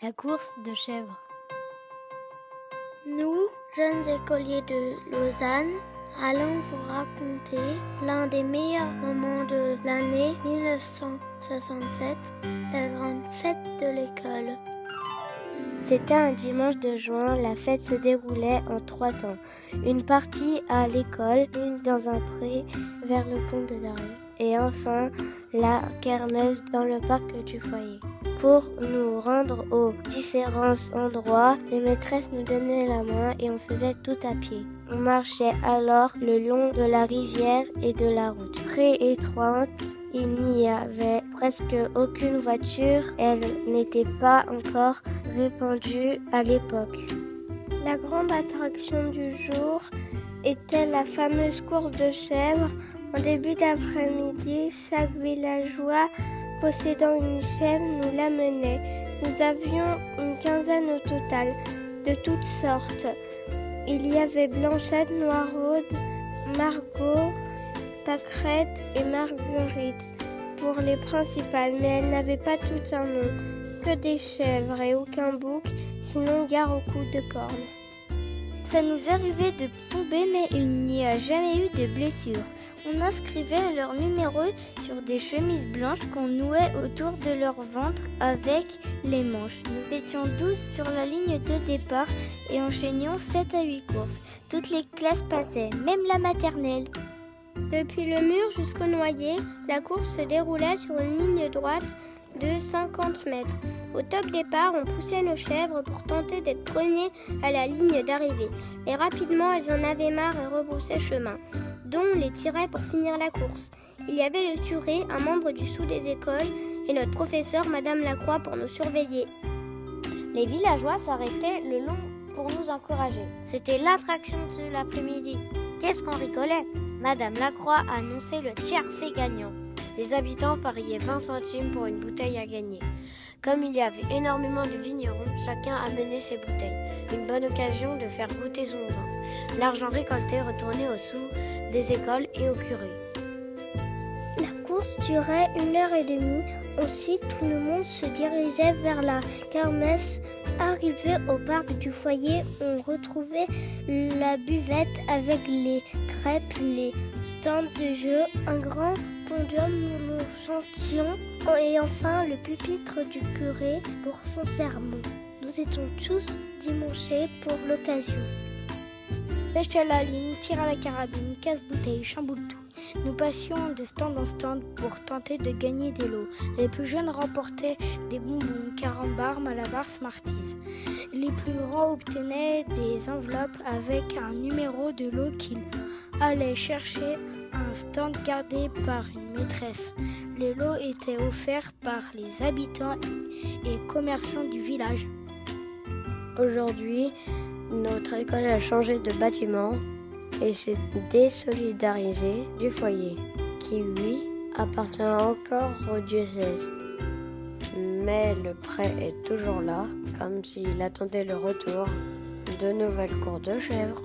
La course de chèvres. Nous, jeunes écoliers de Lausanne, allons vous raconter l'un des meilleurs moments de l'année 1967, la grande fête de l'école. C'était un dimanche de juin, la fête se déroulait en 3 temps. Une partie à l'école, une dans un pré vers le pont de Daré, et enfin la kermesse dans le parc du foyer. Pour nous rendre aux différents endroits, les maîtresses nous donnaient la main et on faisait tout à pied. On marchait alors le long de la rivière et de la route. Très étroite, il n'y avait presque aucune voiture, elle n'était pas encore répandue à l'époque. La grande attraction du jour était la fameuse course de chèvres. En début d'après-midi, chaque villageois possédant une chèvre nous l'amenait. Nous avions une quinzaine au total, de toutes sortes. Il y avait Blanchette, Noiraude, Margot, Pâquerette et Marguerite pour les principales, mais elles n'avaient pas toutes un nom, que des chèvres et aucun bouc, sinon gare au coup de corne. Ça nous arrivait de tomber, mais il n'y a jamais eu de blessures. On inscrivait leur numéro sur des chemises blanches qu'on nouait autour de leur ventre avec les manches. Nous étions 12 sur la ligne de départ et enchaînions 7 à 8 courses. Toutes les classes passaient, même la maternelle. Depuis le mur jusqu'au noyer, la course se déroulait sur une ligne droite de 50 mètres. Au top départ, on poussait nos chèvres pour tenter d'être premiers à la ligne d'arrivée. Mais rapidement, elles en avaient marre et rebroussaient chemin, dont on les tirait pour finir la course. Il y avait le curé, un membre du sous des écoles, et notre professeur, Madame Lacroix, pour nous surveiller. Les villageois s'arrêtaient le long pour nous encourager. C'était l'attraction de l'après-midi. Qu'est-ce qu'on rigolait! Madame Lacroix a annoncé le tiercé gagnant. Les habitants pariaient 20 centimes pour une bouteille à gagner. Comme il y avait énormément de vignerons, chacun amenait ses bouteilles. Une bonne occasion de faire goûter son vin. L'argent récolté retournait aux sous des écoles et au curé. La course durait 1h30. Ensuite, tout le monde se dirigeait vers la kermesse. Arrivé au parc du foyer, on retrouvait la buvette avec les crêpes, les stands de jeu, un grand podium où nous chantions et enfin le pupitre du curé pour son sermon. Nous étions tous dimanchés pour l'occasion. Pêche à la ligne, tir à la carabine, casse-bouteille, chamboule tout. Nous passions de stand en stand pour tenter de gagner des lots. Les plus jeunes remportaient des bonbons, carambars, malabars, smarties. Les plus grands obtenaient des enveloppes avec un numéro de lot qu'ils allaient chercher à un stand gardé par une maîtresse. Les lots étaient offerts par les habitants et commerçants du village. Aujourd'hui, notre école a changé de bâtiment et s'est désolidarisée du foyer, qui lui appartient encore au diocèse. Mais le prêt est toujours là, comme s'il attendait le retour de nouvelles courses de chèvres.